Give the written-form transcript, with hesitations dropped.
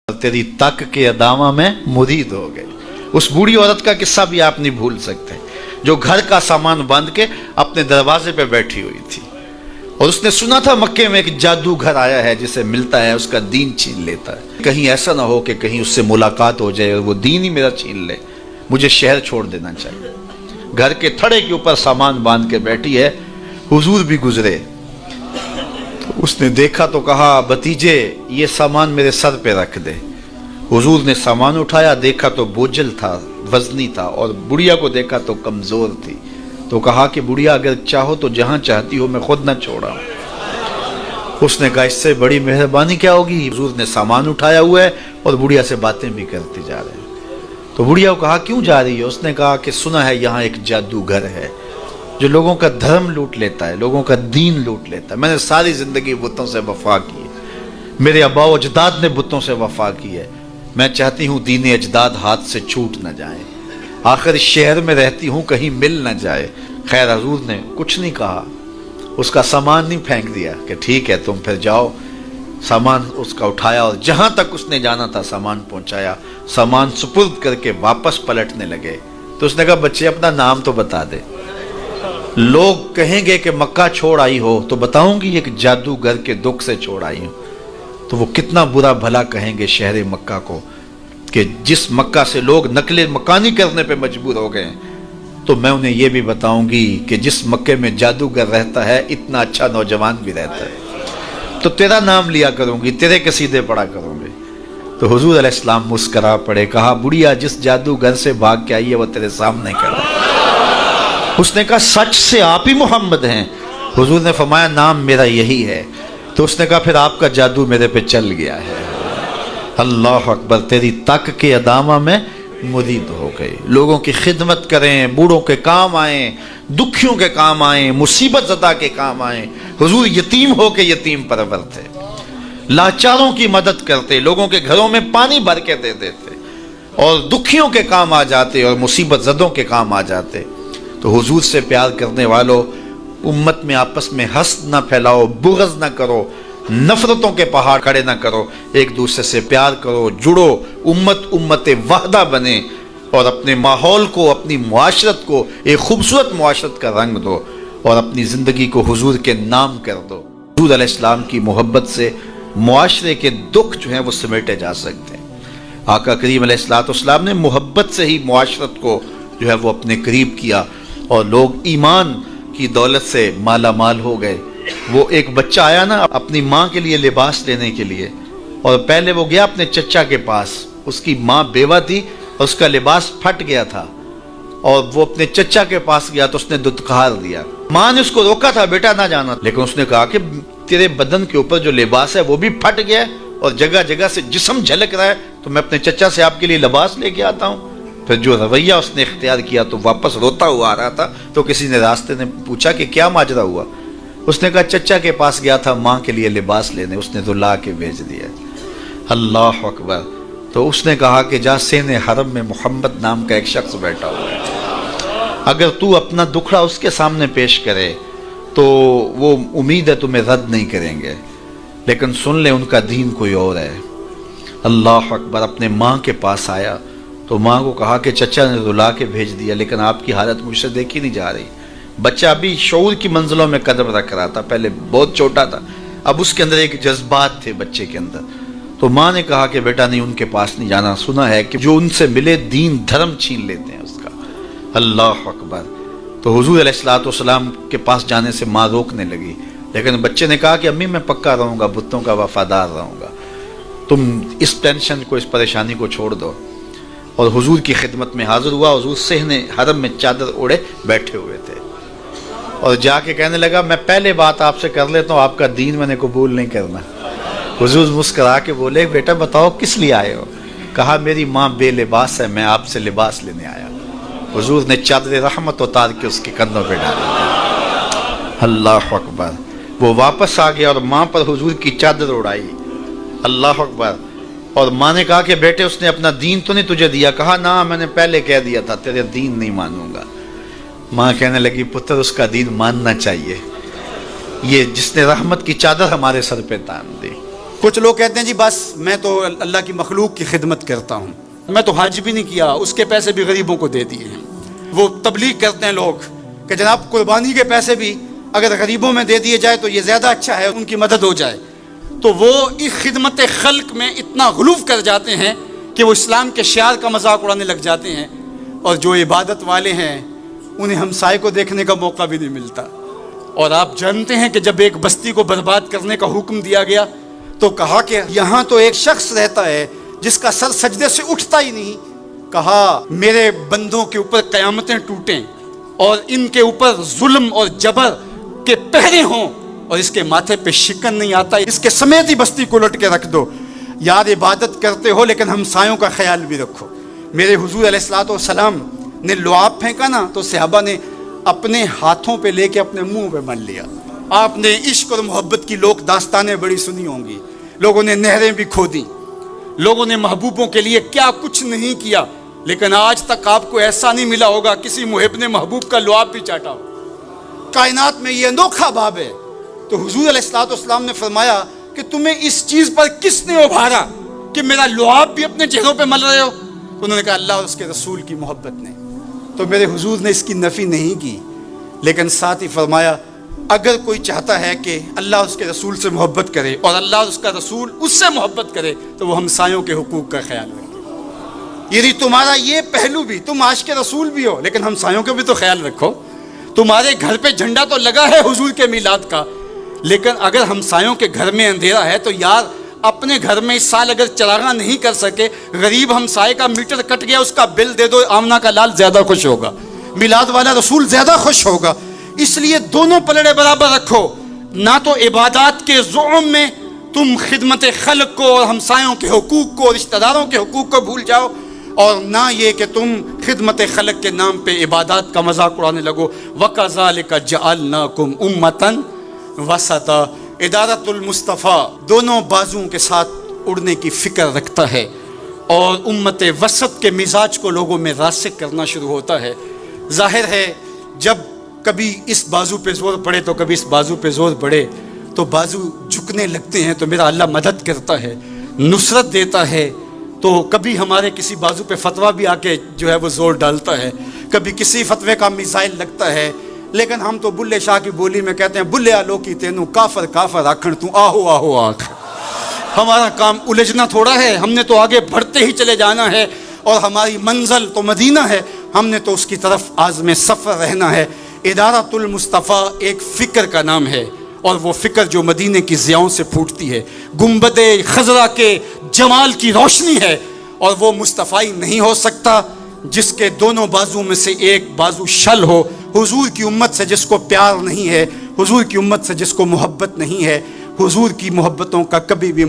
तेरी तक के अदामा में मुरीद हो गए। उस बूढ़ी औरत का किस्सा भी आप नहीं भूल सकते, जो घर का सामान बांध के अपने दरवाजे पे बैठी हुई थी और उसने सुना था मक्के में एक जादूगर आया है, जिसे मिलता है उसका दीन छीन लेता है। कहीं ऐसा ना हो कि कहीं उससे मुलाकात हो जाए और वो दीन ही मेरा छीन ले, मुझे शहर छोड़ देना चाहिए। घर के थड़े के ऊपर सामान बांध के बैठी है, हुजूर भी गुजरे तो उसने देखा तो कहा, भतीजे ये सामान मेरे सर पे रख दे। हुजूर ने सामान उठाया, देखा तो बोझल था, वजनी था, और बुढ़िया को देखा तो कमजोर थी। तो कहा कि बुढ़िया अगर चाहो तो जहां चाहती हो मैं खुद न छोड़ा। उसने कहा इससे बड़ी मेहरबानी क्या होगी। हुजूर ने सामान उठाया हुआ है और बुढ़िया से बातें भी करते जा रहे हैं। तो बुढ़िया को कहा क्यों जा रही है। उसने कहा कि सुना है यहाँ एक जादूगर है जो लोगों का धर्म लूट लेता है, लोगों का दीन लूट लेता है। मैंने सारी जिंदगी बुतों से वफा की है, मेरे अब्बा अजदाद ने बुतों से वफा की है। मैं चाहती हूँ दीन अजदाद हाथ से छूट न जाए, आखिर शहर में रहती हूँ कहीं मिल न जाए। खैर हुजूर ने कुछ नहीं कहा, उसका सामान नहीं फेंक दिया कि ठीक है तुम फिर जाओ। सामान उसका उठाया और जहां तक उसने जाना था सामान पहुंचाया। सामान सुपुर्द करके वापस पलटने लगे तो उसने कहा बच्चे अपना नाम तो बता दे, लोग कहेंगे कि मक्का छोड़ आई हो तो बताऊंगी एक जादूगर के दुख से छोड़ आई हूं। तो वो कितना बुरा भला कहेंगे शहर मक्का को कि जिस मक्का से लोग नकले मकानी करने पे मजबूर हो गए। तो मैं उन्हें यह भी बताऊंगी कि जिस मक्के में जादूगर रहता है इतना अच्छा नौजवान भी रहता है, तो तेरा नाम लिया करूंगी, तेरे कसीदे पढ़ा करूंगी। तो हुजूर अलैहिस्सलाम मुस्करा पड़े, कहा बुढ़िया जिस जादूगर से भाग के आई है वो तेरे सामने खड़ा है। उसने कहा सच से आप ही मोहम्मद हैं। हुजूर ने फरमाया नाम मेरा यही है। तो उसने कहा फिर आपका जादू मेरे पे चल गया है। अल्लाह अकबर, तेरी तक के अदामा में मुरीद हो गए। लोगों की खिदमत करें, बूढ़ों के काम आए, दुखियों के काम आए, मुसीबत ज़दा के काम आए। हुजूर यतीम हो के यतीम परवर थे, लाचारों की मदद करते, लोगों के घरों में पानी भर के दे देते और दुखियों के काम आ जाते और मुसीबत ज़दों के काम आ जाते। तो हुजूर से प्यार करने वालों, उम्मत में आपस में हस्द न फैलाओ, बुग़्ज़ न करो, नफरतों के पहाड़ खड़े ना करो, एक दूसरे से प्यार करो, जुड़ो, उम्मत वहदा बने और अपने माहौल को, अपनी मुआशरत को एक खूबसूरत मुआशरत का रंग दो और अपनी ज़िंदगी को हुजूर के नाम कर दो। हुजूर अलैहिस्सलाम की मोहब्बत से मुआशरे के दुख जो हैं वो समेटे जा सकते हैं। आका करीम अलैहिस्सलाम ने मोहब्बत से ही मुआशरत को जो है वो अपने करीब किया और लोग ईमान की दौलत से माला माल हो गए। वो एक बच्चा आया ना अपनी माँ के लिए लिबास लेने के लिए, और पहले वो गया अपने चचा के पास, उसकी माँ बेवा थी और उसका लिबास फट गया था और वो अपने चचा के पास गया तो उसने दुत्कार दिया। माँ ने उसको रोका था बेटा ना जाना, लेकिन उसने कहा कि तेरे बदन के ऊपर जो लिबास है वो भी फट गया और जगह जगह से जिस्म झलक रहा है, तो मैं अपने चचा से आपके लिए लिबास लेके आता हूँ। फिर जो रवैया उसने इख्तियार किया तो वापस रोता हुआ आ रहा था। तो किसी ने रास्ते ने पूछा कि क्या माजरा हुआ। उसने कहा चचा के पास गया था माँ के लिए लिबास लेने, उसने तो ला के भेज दिया। अल्लाह अकबर। तो उसने कहा कि जा सेने हरम में मोहम्मद नाम का एक शख्स बैठा हुआ है, अगर तू अपना दुखड़ा उसके सामने पेश करे तो वो उम्मीद है तुम्हें रद्द नहीं करेंगे, लेकिन सुन ले उनका दीन कोई और है। अल्लाह अकबर। अपने माँ के पास आया तो माँ को कहा कि चचा ने रुला के भेज दिया, लेकिन आपकी हालत मुझसे देखी नहीं जा रही। बच्चा अभी शऊर की मंजिलों में कदम रख रहा था, पहले बहुत छोटा था, अब उसके अंदर एक जज्बात थे बच्चे के अंदर। तो माँ ने कहा कि बेटा नहीं उनके पास नहीं जाना, सुना है कि जो उनसे मिले दीन धर्म छीन लेते हैं उसका। अल्लाह अकबर। तो हुजूर अलैहिस्सलाम के पास जाने से माँ रोकने लगी, लेकिन बच्चे ने कहा कि अम्मी मैं पक्का रहूँगा, बुतों का वफादार रहूँगा, तुम इस टेंशन को, इस परेशानी को छोड़ दो। और हुजूर की खिदमत में हाजिर हुआ। हुजूर सेहने हरम में चादर ओढ़े बैठे हुए थे और जाके कहने लगा मैं पहले बात आपसे कर लेता हूँ, आपका दीन मैंने कबूल नहीं करना। हुजूर मुस्करा के बोले बेटा बताओ किस लिए आए हो। कहा मेरी माँ बेलिबास है, मैं आपसे लिबास लेने आया। हुजूर ने चादर रहमत उतार के उसके कंधों पे डाला। अल्लाह अकबर। वो वापस आ गया और माँ पर हुजूर की चादर उड़ाई। अल्लाह अकबर। और माँ ने कहा कि बेटे उसने अपना दीन तो नहीं तुझे दिया। कहा ना मैंने पहले कह दिया था तेरे दीन नहीं मानूंगा। माँ कहने लगी पुत्र उसका दीन मानना चाहिए, ये जिसने रहमत की चादर हमारे सर पे तान दी। کچھ لوگ کہتے ہیں جی بس میں تو اللہ کی مخلوق کی خدمت کرتا ہوں، میں تو حج بھی نہیں کیا، اس کے پیسے بھی غریبوں کو دے دیے ہیں۔ وہ تبلیغ کرتے ہیں لوگ کہ جناب قربانی کے پیسے بھی اگر غریبوں میں دے دیے جائے تو یہ زیادہ اچھا ہے، ان کی مدد ہو جائے۔ تو وہ اس خدمت خلق میں اتنا غلوف کر جاتے ہیں کہ وہ اسلام کے شعار کا مذاق اڑانے لگ جاتے ہیں، اور جو عبادت والے ہیں انہیں ہمسائے کو دیکھنے کا موقع بھی نہیں ملتا۔ اور آپ جانتے ہیں کہ جب ایک بستی کو برباد کرنے کا حکم دیا گیا تو کہا کہ یہاں تو ایک شخص رہتا ہے جس کا سر سجدے سے اٹھتا ہی نہیں، کہا میرے بندوں کے اوپر قیامتیں ٹوٹیں اور ان کے اوپر ظلم اور جبر کے پہرے ہوں اور اس کے ماتھے پہ شکن نہیں آتا، اس کے سمیت ہی بستی کو لٹ کے رکھ دو۔ یار عبادت کرتے ہو لیکن ہمسایوں کا خیال بھی رکھو۔ میرے حضور علیہ الصلوۃ والسلام نے لعاب پھینکا نا تو صحابہ نے اپنے ہاتھوں پہ لے کے اپنے منہ پہ مل لیا۔ آپ نے عشق اور محبت کی لوک داستانیں بڑی سنی ہوں گی، لوگوں نے نہریں بھی کھودی، لوگوں نے محبوبوں کے لیے کیا کچھ نہیں کیا، لیکن آج تک آپ کو ایسا نہیں ملا ہوگا کسی محب نے محبوب کا لعاب بھی چاٹا ہو۔ کائنات میں یہ انوکھا باب ہے۔ تو حضور علیہ الصلوۃ والسلام نے فرمایا کہ تمہیں اس چیز پر کس نے ابھارا کہ میرا لعاب بھی اپنے چہروں پہ مل رہے ہو؟ تو انہوں نے کہا اللہ اور اس کے رسول کی محبت نے۔ تو میرے حضور نے اس کی نفی نہیں کی، لیکن ساتھ ہی فرمایا اگر کوئی چاہتا ہے کہ اللہ اور اس کے رسول سے محبت کرے اور اللہ اور اس کا رسول اس سے محبت کرے تو وہ ہمسایوں کے حقوق کا خیال رکھے۔ یعنی تمہارا یہ پہلو بھی، تم عاشق رسول بھی ہو لیکن ہمسایوں کا بھی تو خیال رکھو۔ تمہارے گھر پہ جھنڈا تو لگا ہے حضور کے میلاد کا، لیکن اگر ہمسایوں کے گھر میں اندھیرا ہے تو یار اپنے گھر میں اس سال اگر چراغاں نہیں کر سکے، غریب ہمسائے کا میٹر کٹ گیا اس کا بل دے دو، آمنہ کا لال زیادہ خوش ہوگا، میلاد والا رسول زیادہ خوش ہوگا۔ اس لیے دونوں پلڑے برابر رکھو، نہ تو عبادات کے زعم میں تم خدمت خلق کو اور ہمسایوں کے حقوق کو اور رشتہ داروں کے حقوق کو بھول جاؤ، اور نہ یہ کہ تم خدمت خلق کے نام پہ عبادات کا مذاق اڑانے لگو۔ وَكَذَلِكَ جَعَلْنَاكُمْ أُمَّةً وَسَطًا۔ ادارت المصطفیٰ دونوں بازوؤں کے ساتھ اڑنے کی فکر رکھتا ہے، اور امت وسط کے مزاج کو لوگوں میں راسخ کرنا شروع ہوتا ہے۔ ظاہر ہے جب کبھی اس بازو پہ زور پڑے تو کبھی اس بازو پہ زور پڑے تو بازو جھکنے لگتے ہیں، تو میرا اللہ مدد کرتا ہے، نصرت دیتا ہے۔ تو کبھی ہمارے کسی بازو پہ فتویٰ بھی آ کے جو ہے وہ زور ڈالتا ہے، کبھی کسی فتوے کا میزائل لگتا ہے، لیکن ہم تو بلے شاہ کی بولی میں کہتے ہیں بلے آلو کی تینوں کافر کافر آکھن تو آہو آہو آکھ۔ ہمارا کام الجھنا تھوڑا ہے، ہم نے تو آگے بڑھتے ہی چلے جانا ہے، اور ہماری منزل تو مدینہ ہے، ہم نے تو اس کی طرف عازم سفر رہنا ہے۔ ادارت المصطفیٰ ایک فکر کا نام ہے، اور وہ فکر جو مدینے کی ضیاؤں سے پھوٹتی ہے، گنبد خضرا کے جمال کی روشنی ہے، اور وہ مصطفی نہیں ہو سکتا جس کے دونوں بازو میں سے ایک بازو شل ہو۔ حضور کی امت سے جس کو پیار نہیں ہے، حضور کی امت سے جس کو محبت نہیں ہے، حضور کی محبتوں کا کبھی بھی